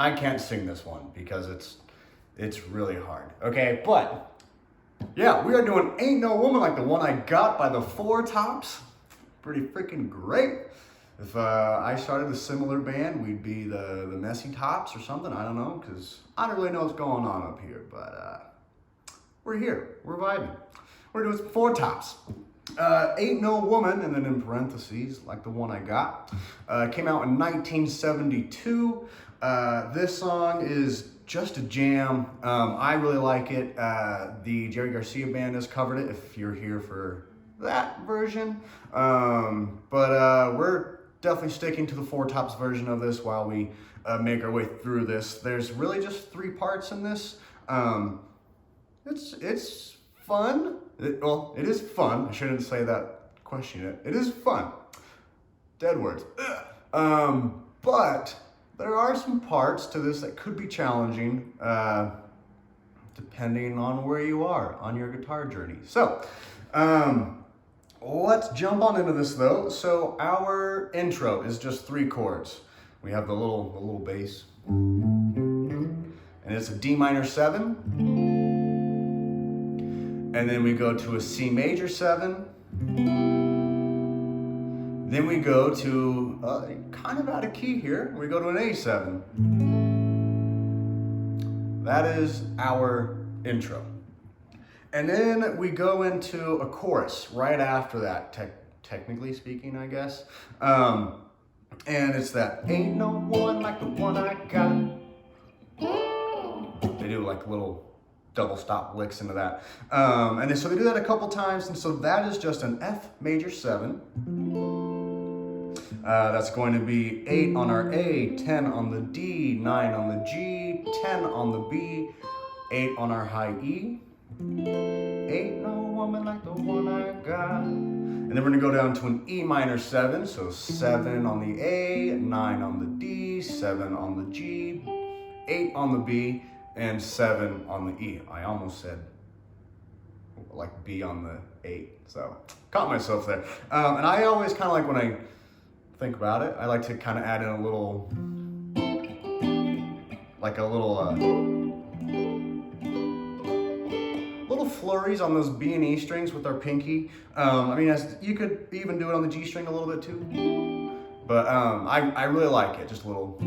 I can't sing this one because it's really hard. Okay, but yeah, we are doing Ain't No Woman Like the One I Got by the Four Tops. Pretty freaking great. If I started a similar band, we'd be the Messy Tops or something. I don't know, because I don't really know what's going on up here. But we're here. We're vibing. We're doing Four Tops. Ain't No Woman, and then in parentheses, like the one I got, came out in 1972. This song is just a jam. I really like it. The Jerry Garcia Band has covered it, if you're here for that version. But we're definitely sticking to the Four Tops version of this while we make our way through this. There's really just 3 parts in this. It's fun. Well, it is fun. I shouldn't say that, question it. It is fun. Dead words. But there are some parts to this that could be challenging, depending on where you are on your guitar journey. So, let's jump on into this though. So our intro is just 3 chords. We have the little bass, and it's a D minor 7, and then we go to a C major 7. Then we go to kind of out of key here. We go to an A7. That is our intro. And then we go into a chorus right after that, technically speaking, I guess. And it's that, ain't no one like the one I got. They do like little double stop licks into that. And then, so they do that a couple times, and so that is just an F major 7. That's going to be 8 on our A, 10 on the D, 9 on the G, 10 on the B, 8 on our high E. Ain't no woman like the one I got. And then we're gonna go down to an E minor 7. So 7 on the A, 9 on the D, 7 on the G, 8 on the B, and 7 on the E. I almost said like B on the 8. So caught myself there. And I always kind of like, when I think about it, I like to kind of add in a little, like a little flurries on those B and E strings with our pinky. I mean, you could even do it on the G string a little bit too. But I really like it, just a little,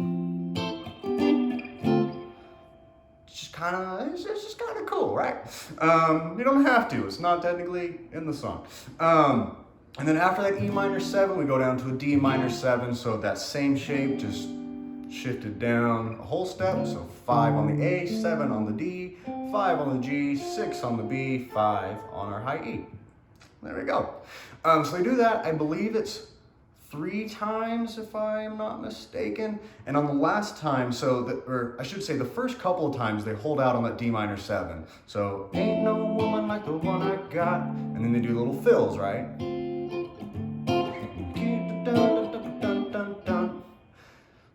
it's just kind of cool, right? You don't have to, it's not technically in the song. And then after that E minor 7, we go down to a D minor 7, so that same shape, just shifted down a whole step. So 5 on the A, 7 on the D, 5 on the G, 6 on the B, 5 on our high E. There we go. So they do that, I believe it's 3 times if I am not mistaken. And on the last time, or I should say the first couple of times, they hold out on that D minor 7. So ain't no woman like the one I got. And then they do little fills, right?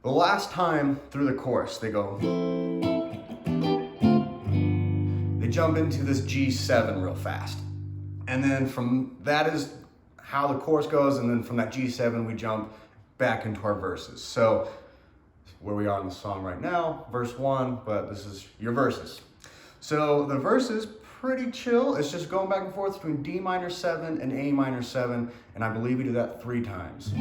The last time through the chorus, they jump into this G7 real fast. And then from that is how the chorus goes, and then from that G7 we jump back into our verses. So where we are in the song right now, verse 1, but this is your verses. So the verses, pretty chill. It's just going back and forth between D minor 7 and A minor 7, and I believe we do that 3 times.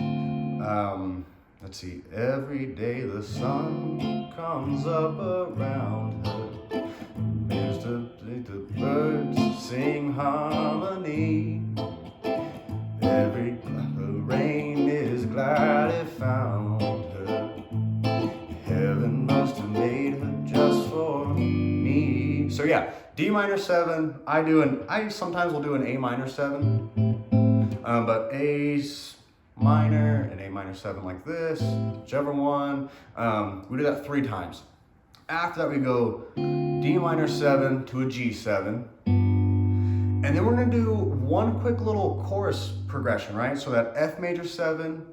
Let's see. Every day the sun comes up around her. The birds sing harmony. The rain is glad it found her. Heaven must have made her just for me. So yeah, D minor 7. I sometimes will do an A minor 7, but A minor and A minor 7 like this, whichever one. We do that 3 times. After that we go D minor 7 to a G7. And then we're gonna do one quick little chorus progression, right? So that F major 7,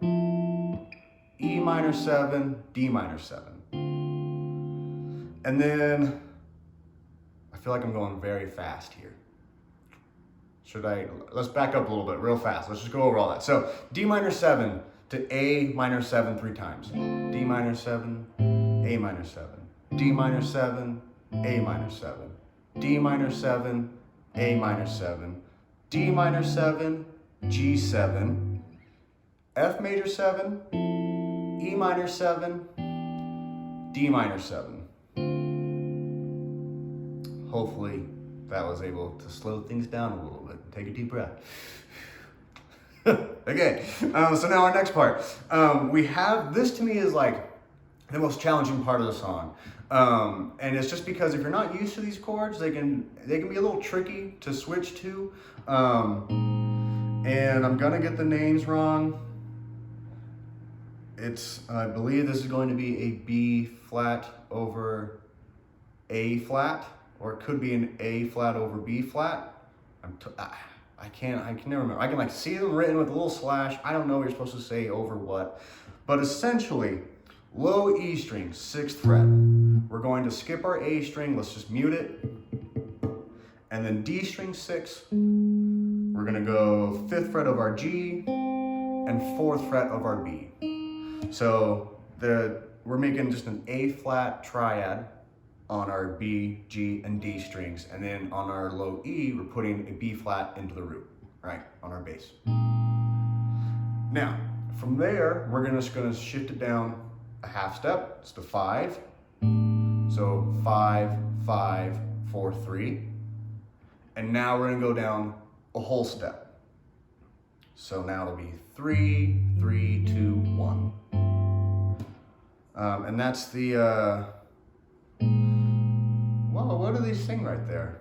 E minor 7, D minor 7. And then, I feel like I'm going very fast here. Let's back up a little bit real fast. Let's just go over all that. So D minor 7 to A minor 7 3 times. D minor 7, A minor 7. D minor 7, A minor 7, D minor 7, A minor 7, D minor 7, G7, F major 7, E minor 7, D minor 7. Hopefully that was able to slow things down a little bit. Take a deep breath. Okay, so now our next part. We have, this to me is like the most challenging part of the song. And it's just because if you're not used to these chords, they can be a little tricky to switch to. And I'm gonna get the names wrong. I believe this is going to be a B flat over A flat, or it could be an A flat over B flat. I can never remember. I can like see them written with a little slash. I don't know what you're supposed to say over what, but essentially, low E string, 6th fret. We're going to skip our A string. Let's just mute it. And then D string 6. We're gonna go 5th fret of our G and 4th fret of our B. So we're making just an A flat triad on our B, G, and D strings. And then on our low E, we're putting a B flat into the root, right, on our bass. Now, from there, we're just gonna shift it down a half step. It's to 5. So 5, 5, 4, 3. And now we're gonna go down a whole step. So now it'll be 3, 3, 2, 1. And that's the, whoa, what do they sing right there?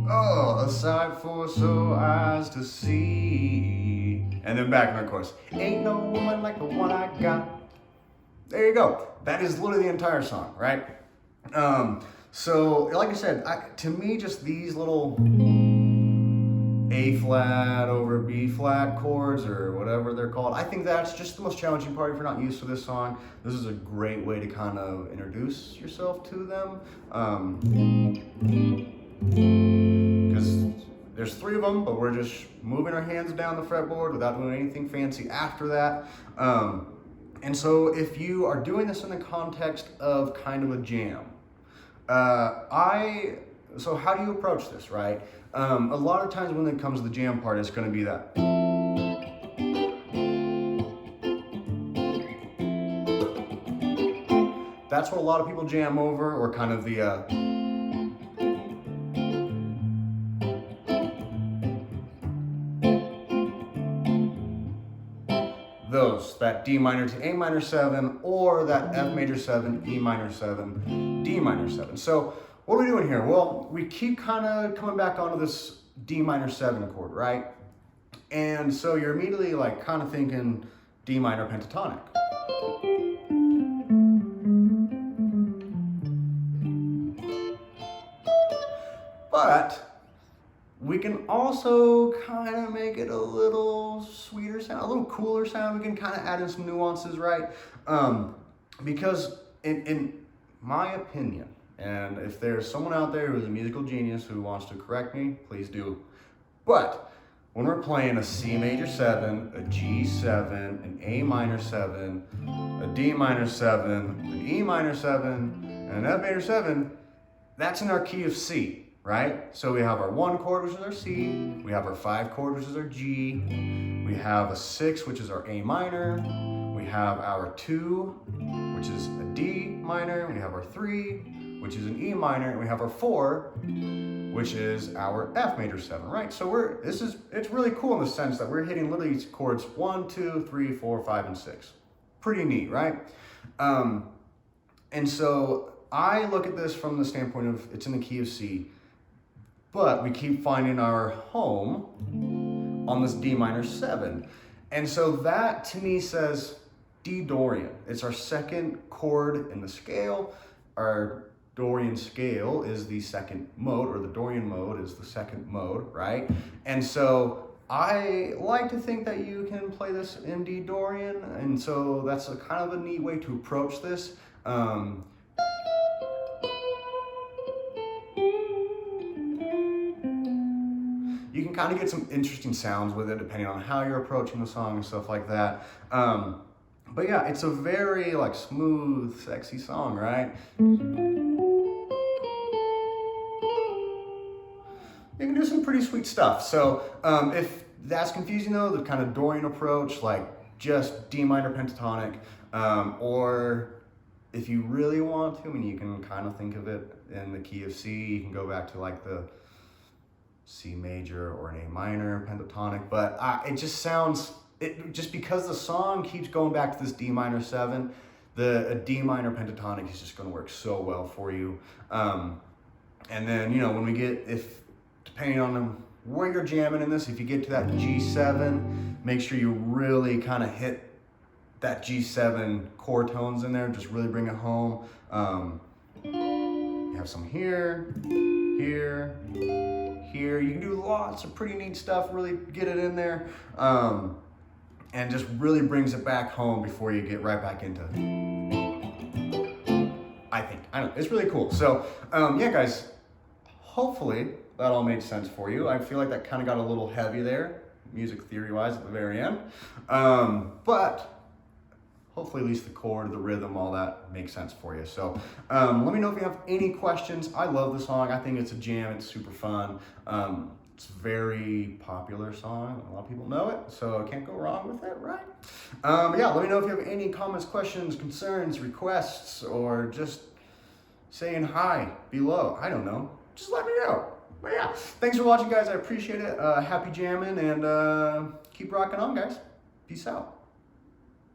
Oh, a sight for sore eyes to see. And then back in the chorus. Ain't no woman like the one I got. There you go. That is literally the entire song, right? So, like I said, to me, just these little A flat over B flat chords, or whatever they're called, I think that's just the most challenging part if you're not used to this song. This is a great way to kind of introduce yourself to them. Because there's 3 of them, but we're just moving our hands down the fretboard without doing anything fancy after that. And so if you are doing this in the context of kind of a jam, so how do you approach this, right? A lot of times when it comes to the jam part, it's going to be that. That's what a lot of people jam over, or kind of the that D minor to A minor 7, or that F major 7, E minor 7, D minor 7. So what are we doing here? Well, we keep kind of coming back onto this D minor 7 chord, right? And so you're immediately like kind of thinking D minor pentatonic. But we can also kind of make it a little sweeter sound, a little cooler sound. We can kind of add in some nuances, right? Because in my opinion, and if there's someone out there who's a musical genius who wants to correct me, please do. But when we're playing a C major 7, a G7, an A minor 7, a D minor 7, an E minor 7, and an F major 7, that's in our key of C. Right? So we have our 1 chord, which is our C. We have our 5 chord, which is our G. We have a 6, which is our A minor. We have our 2, which is a D minor. We have our 3, which is an E minor. And we have our 4, which is our F major 7, right? So it's really cool in the sense that we're hitting literally chords 1, 2, 3, 4, 5, and 6. Pretty neat, right? And so I look at this from the standpoint of it's in the key of C, but we keep finding our home on this D minor 7. And so that to me says D Dorian. It's our 2nd chord in the scale. Our Dorian scale is the 2nd mode, or the Dorian mode is the 2nd mode, right? And so I like to think that you can play this in D Dorian, and so that's a kind of a neat way to approach this. You can kind of get some interesting sounds with it depending on how you're approaching the song and stuff like that. But yeah, it's a very like smooth, sexy song, right? You can do some pretty sweet stuff. So if that's confusing though, the kind of Dorian approach, like just D minor pentatonic, or if you really want to, I mean, you can kind of think of it in the key of C. You can go back to like the C major or an A minor pentatonic, but it just sounds, just because the song keeps going back to this D minor 7, a D minor pentatonic is just going to work so well for you. And then, you know, when we get, depending on where you're jamming in this, if you get to that G7, make sure you really kind of hit that G7 core tones in there, just really bring it home. You have some here, here, here. You can do lots of pretty neat stuff, really get it in there, and just really brings it back home before you get right back into I don't know, it's really cool. So yeah guys, hopefully that all made sense for you. I feel like that kind of got a little heavy there, music theory wise at the very end, but hopefully at least the chord, the rhythm, all that makes sense for you. So let me know if you have any questions. I love the song. I think it's a jam. It's super fun. It's a very popular song. A lot of people know it, so I can't go wrong with it, right? Yeah, let me know if you have any comments, questions, concerns, requests, or just saying hi below. I don't know. Just let me know. But yeah, thanks for watching, guys. I appreciate it. Happy jamming, and keep rocking on, guys. Peace out.